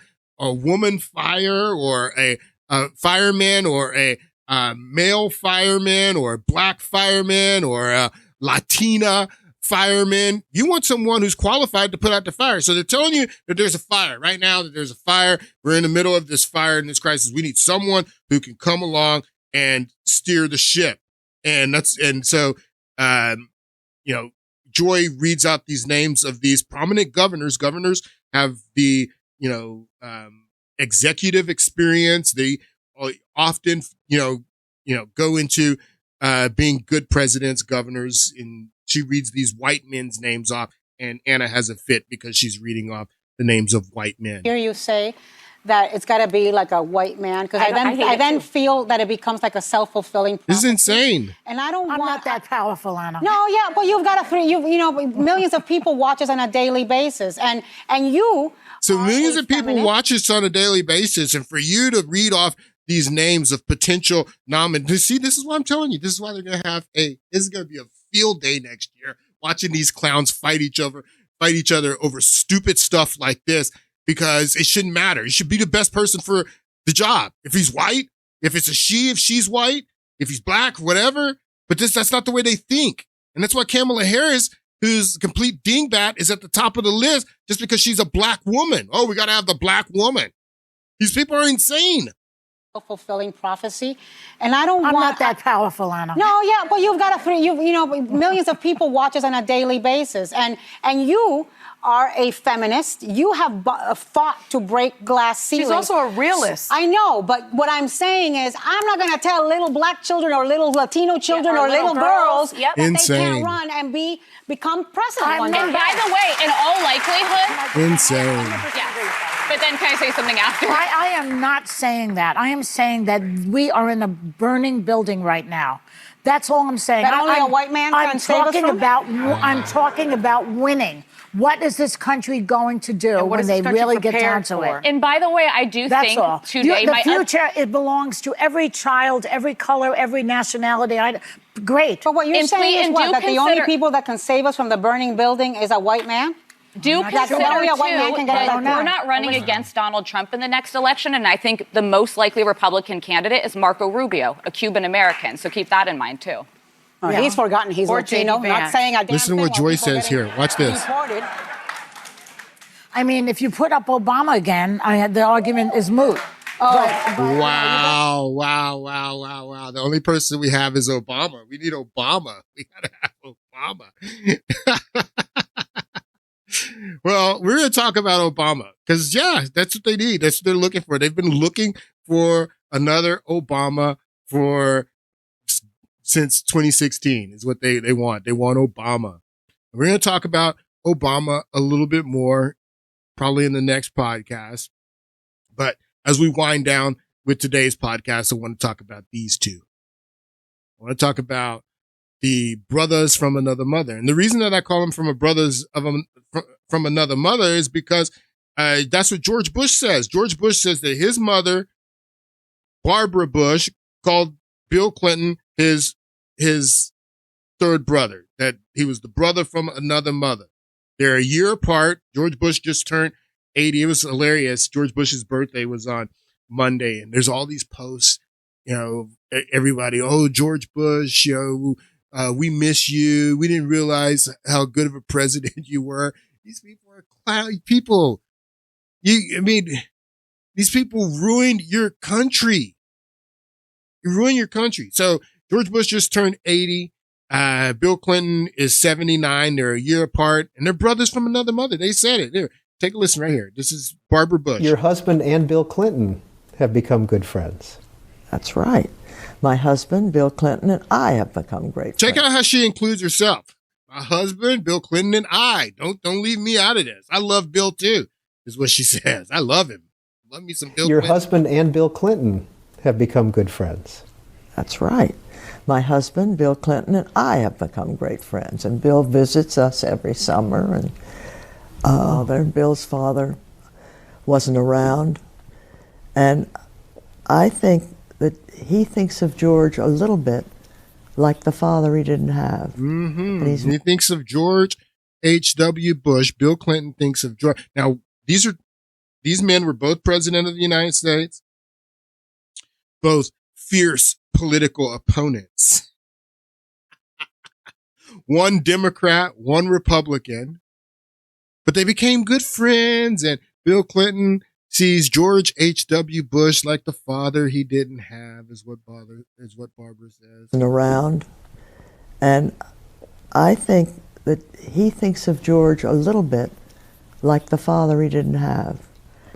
woman fire or a fireman or a male fireman or a black fireman or a Latina fireman. You want someone who's qualified to put out the fire. So they're telling you that there's a fire right now, that there's a fire. We're in the middle of this fire and this crisis. We need someone who can come along and steer the ship. And so Joy reads out these names of these prominent governors. Governors have the, executive experience. They often, go into being good presidents, governors. And she reads these white men's names off, and Anna has a fit because she's reading off the names of white men. Hear you say that it's got to be like a white man, because I then feel that it becomes like a self-fulfilling prophecy. This is insane. And I don't I'm not that powerful, Anna. No, yeah, but you've got millions of people watch us on a daily basis, and you. So millions of people watch us on a daily basis, and for you to read off these names of potential nominees, see, this is what I'm telling you. This is why they're going to have this is going to be a field day next year, watching these clowns fight each other over stupid stuff like this. Because it shouldn't matter. He should be the best person for the job. If he's white, if it's a she, if she's white, if he's black, whatever. But that's not the way they think. And that's why Kamala Harris, who's a complete dingbat, is at the top of the list just because she's a black woman. Oh, we got to have the black woman. These people are insane. Fulfilling prophecy, and I'm not that powerful, Anna. No, yeah, but you've got millions of people watch us on a daily basis, and you are a feminist. You have fought to break glass ceilings. She's also a realist. I know, but what I'm saying is I'm not going to tell little black children or little Latino children or little girls that they can't run and become president one day. And by the way, in all likelihood... Insane. But then can I say something after? I am not saying that. I am saying that we are in a burning building right now. That's all I'm saying. That only a white man can save us from? I'm talking about winning. What is this country going to do when they really get down to it? And by the way, I do think today... The future, it belongs to every child, every color, every nationality. Great. But what you're saying is that the only people that can save us from the burning building is a white man? Do consider, too, that we're not running against Donald Trump in the next election, and I think the most likely Republican candidate is Marco Rubio, a Cuban-American. So keep that in mind, too. Yeah. He's forgotten he's Latino, not saying a damn Listen to what Joy says here. Watch this. I mean, if you put up Obama again, the argument is moot. Wow. The only person we have is Obama. We need Obama. We got to have Obama. Well, we're going to talk about Obama because, that's what they need. That's what they're looking for. They've been looking for another Obama since 2016 is what they want. They want Obama. We're going to talk about Obama a little bit more, probably in the next podcast. But as we wind down with today's podcast, I want to talk about these two. I want to talk about the brothers from another mother. And the reason that I call them from another mother is because that's what George Bush says. George Bush says that his mother, Barbara Bush, called Bill Clinton his third brother, that he was the brother from another mother. They're a year apart. George Bush just turned 80. It was hilarious. George Bush's birthday was on Monday, and there's all these posts, everybody, George Bush, we miss you. We didn't realize how good of a president you were. These people are clown people. These people ruined your country. You ruined your country. So George Bush just turned 80. Bill Clinton is 79. They're a year apart, and they're brothers from another mother. They said it. Here, take a listen right here. This is Barbara Bush. Your husband and Bill Clinton have become good friends. That's right. My husband, Bill Clinton, and I have become great friends. Check out how she includes herself. My husband, Bill Clinton, and I. Don't leave me out of this. I love Bill too, is what she says. I love him. Love me some Bill Clinton. Your husband and Bill Clinton have become good friends. That's right. My husband, Bill Clinton, and I have become great friends. And Bill visits us every summer. And Bill's father wasn't around. And I think that he thinks of George a little bit like the father he didn't have. Mm-hmm. He thinks of George H.W. Bush. Bill Clinton thinks of George. Now, these men were both president of the United States, both fierce political opponents. One Democrat, one Republican, but they became good friends. And Bill Clinton sees George H.W. Bush like the father he didn't have, is what Barbara says. And around, and I think that he thinks of George a little bit like the father he didn't have,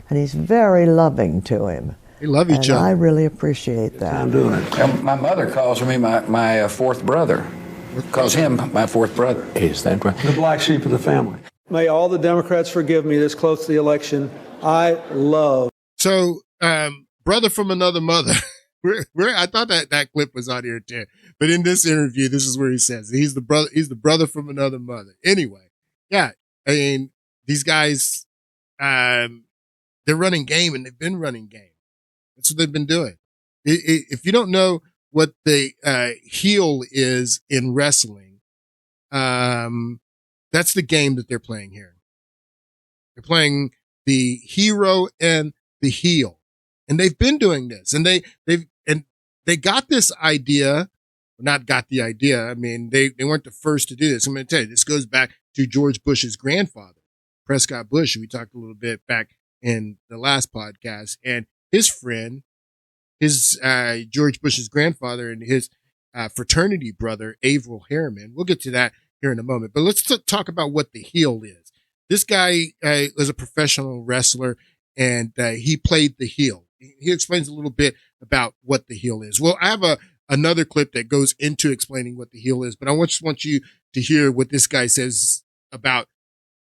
and he's very loving to him. They love each other. I really appreciate that. I'm doing it. My mother calls me my fourth brother. Calls him my fourth brother. Is that right? The black sheep of the family. May all the Democrats forgive me this close to the election. I love. So, brother from another mother. I thought that clip was on here too, but in this interview, this is where he says he's the brother from another mother. Anyway, yeah, I mean, these guys, they're running game, and they've been running game. That's what they've been doing. If you don't know what the heel is in wrestling, that's the game that they're playing here. They're playing the hero and the heel, and they've been doing this, and they got this idea. Not got the idea. I mean, they weren't the first to do this. I'm going to tell you, this goes back to George Bush's grandfather, Prescott Bush. We talked a little bit back in the last podcast, and his friend, George Bush's grandfather, and his fraternity brother, Averell Harriman. We'll get to that here in a moment. But let's talk about what the heel is. This guy was a professional wrestler, and he played the heel. He explains a little bit about what the heel is. Well, I have another clip that goes into explaining what the heel is, but I just want you to hear what this guy says about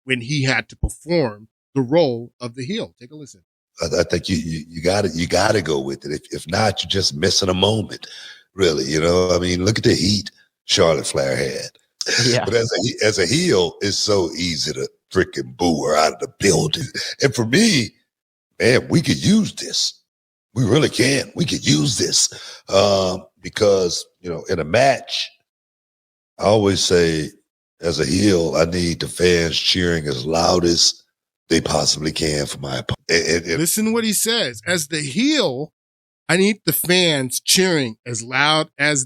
when he had to perform the role of the heel. Take a listen. I think you gotta go with it. If not, you're just missing a moment, really. You know, I mean, look at the heat Charlotte Flair had. Yeah. But as a heel, it's so easy to freaking boo her out of the building. And for me, man, we could use this. We really can. We could use this because, you know, in a match, I always say, as a heel, I need the fans cheering as loud as they possibly can for my opponent. Listen to what he says. As the heel, I need the fans cheering as loud as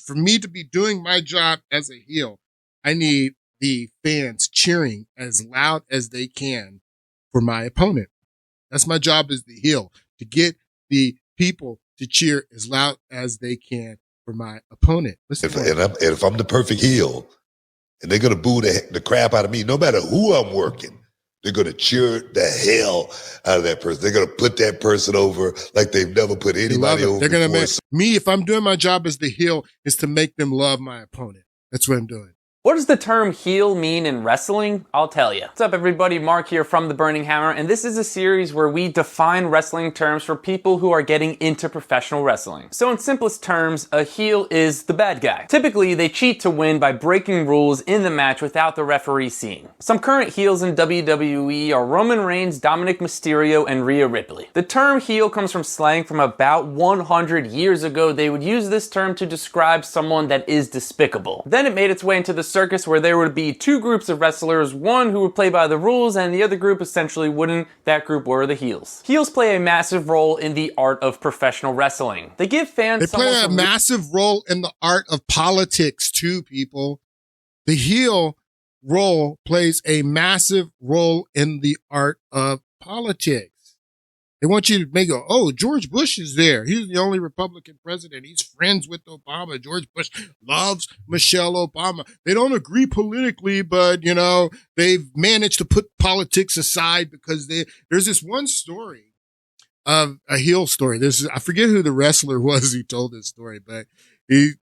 for me to be doing my job as a heel, I need the fans cheering as loud as they can for my opponent. That's my job as the heel, to get the people to cheer as loud as they can for my opponent. If I'm the perfect heel and they're going to boo the crap out of me, no matter who I'm working, they're going to cheer the hell out of that person. They're going to put that person over like they've never put anybody over. They're going to make me, if I'm doing my job as the heel, is to make them love my opponent. That's what I'm doing. What does the term heel mean in wrestling? I'll tell you. What's up, everybody? Mark here from The Burning Hammer, and this is a series where we define wrestling terms for people who are getting into professional wrestling. So in simplest terms, a heel is the bad guy. Typically, they cheat to win by breaking rules in the match without the referee seeing. Some current heels in WWE are Roman Reigns, Dominic Mysterio, and Rhea Ripley. The term heel comes from slang from about 100 years ago. They would use this term to describe someone that is despicable. Then it made its way into the circus, where there would be two groups of wrestlers, one who would play by the rules and the other group essentially wouldn't. That group were the heels. Heels play a massive role in the art of professional wrestling. They give fans They play a massive role in the art of politics too, people. The heel role plays a massive role in the art of politics. They want you to make George Bush is there. He's the only Republican president. He's friends with Obama. George Bush loves Michelle Obama. They don't agree politically, but, you know, they've managed to put politics aside because there's this one story of a heel story. I forget who the wrestler was who told this story, but it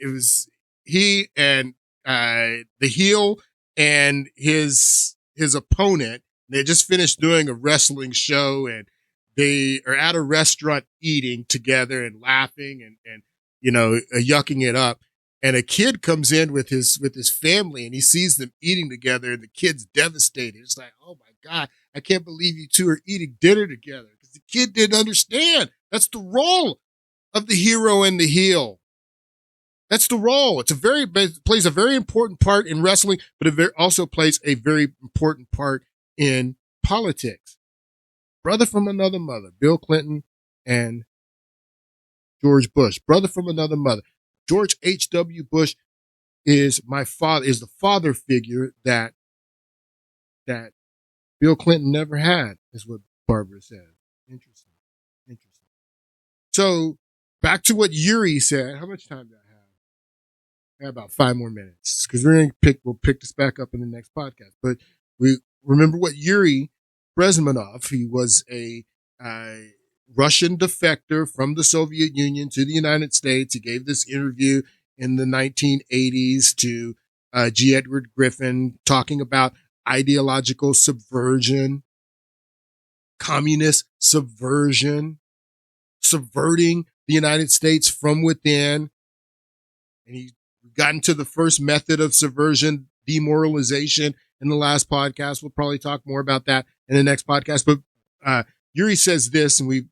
was he and the heel and his opponent. They just finished doing a wrestling show, and they are at a restaurant eating together and laughing and you know, yucking it up. And a kid comes in with his family, and he sees them eating together, and the kid's devastated. It's like, oh my God, I can't believe you two are eating dinner together, because the kid didn't understand. That's the role of the hero and the heel. That's the role. It plays a very important part in wrestling, but it also plays a very important part in politics. Brother from another mother, Bill Clinton and George Bush. Brother from another mother. George H.W. Bush is the father figure that Bill Clinton never had, is what Barbara said. Interesting. So back to what Yuri said. How much time do I have? I have about 5 more minutes because we'll pick this back up in the next podcast. But we remember what Yuri Bezmenov, he was a Russian defector from the Soviet Union to the United States. He gave this interview in the 1980s to G. Edward Griffin, talking about ideological subversion, communist subversion, subverting the United States from within. And he got into the first method of subversion, demoralization, in the last podcast. We'll probably talk more about that in the next podcast. But Yuri says this, and we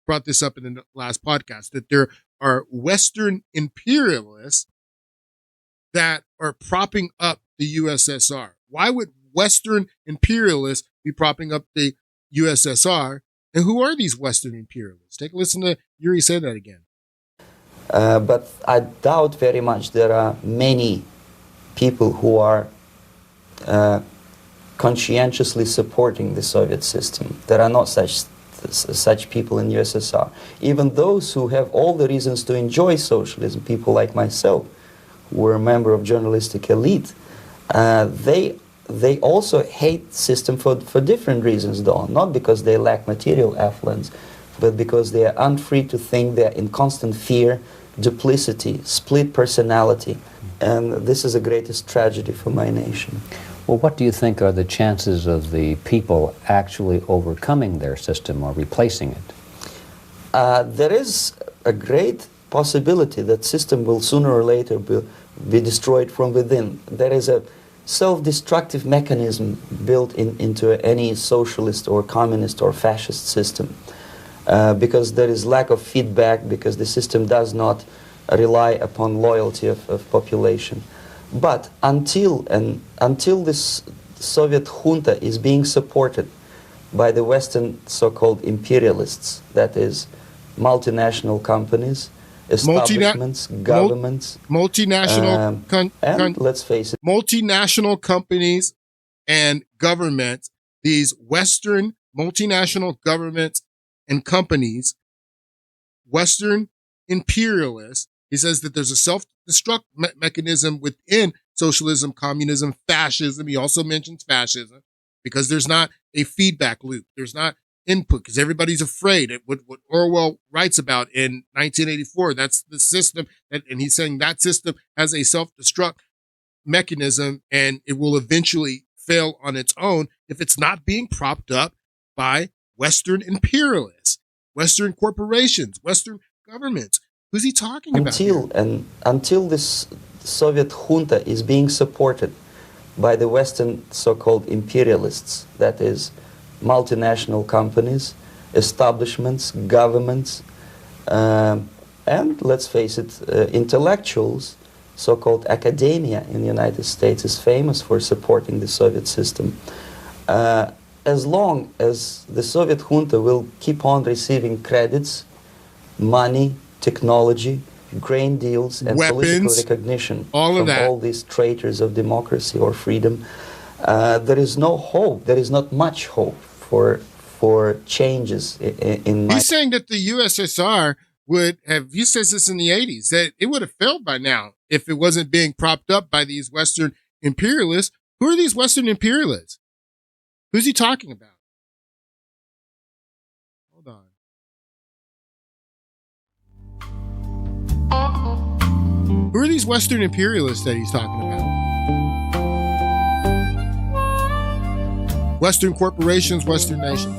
brought this up in the last podcast, that there are Western imperialists that are propping up the USSR. Why would Western imperialists be propping up the USSR? And who are these Western imperialists? Take a listen to Yuri say that again. But I doubt very much there are many people who are conscientiously supporting the Soviet system. There are not such people in USSR. Even those who have all the reasons to enjoy socialism, people like myself, who were a member of journalistic elite, they also hate the system for different reasons, though. Not because they lack material affluence, but because they are unfree to think, they're in constant fear, duplicity, split personality. And this is the greatest tragedy for my nation. Well, what do you think are the chances of the people actually overcoming their system or replacing it? There is a great possibility that system will sooner or later be destroyed from within. There is a self-destructive mechanism built into any socialist or communist or fascist system because there is lack of feedback, because the system does not rely upon loyalty of population. But until this Soviet junta is being supported by the Western so-called imperialists, that is, multinational companies, establishments, governments, multinational, let's face it, multinational companies and governments, these Western multinational governments and companies, Western imperialists. He says that there's a self-destruct mechanism within socialism, communism, fascism. He also mentions fascism because there's not a feedback loop. There's not input because everybody's afraid. What Orwell writes about in 1984, that's the system. And he's saying that system has a self-destruct mechanism and it will eventually fail on its own if it's not being propped up by Western imperialists, Western corporations, Western governments. Who's he talking about? Until this Soviet junta is being supported by the Western so-called imperialists, that is, multinational companies, establishments, governments, and let's face it, intellectuals, so-called academia in the United States is famous for supporting the Soviet system. As long as the Soviet junta will keep on receiving credits, money, technology, grain deals, and political recognition from all these traitors of democracy or freedom, there is no hope. There is not much hope for changes in He's saying that the USSR would have, he says this in the 80s, that it would have failed by now if it wasn't being propped up by these Western imperialists. Who are these Western imperialists? Who's he talking about? Hold on. Who are these Western imperialists that he's talking about? Western corporations, Western nations.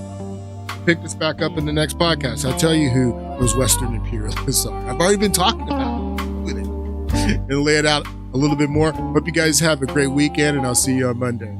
Pick this back up in the next podcast. I'll tell you who those Western imperialists are. I've already been talking about with it and lay it out a little bit more. Hope you guys have a great weekend, and I'll see you on Monday.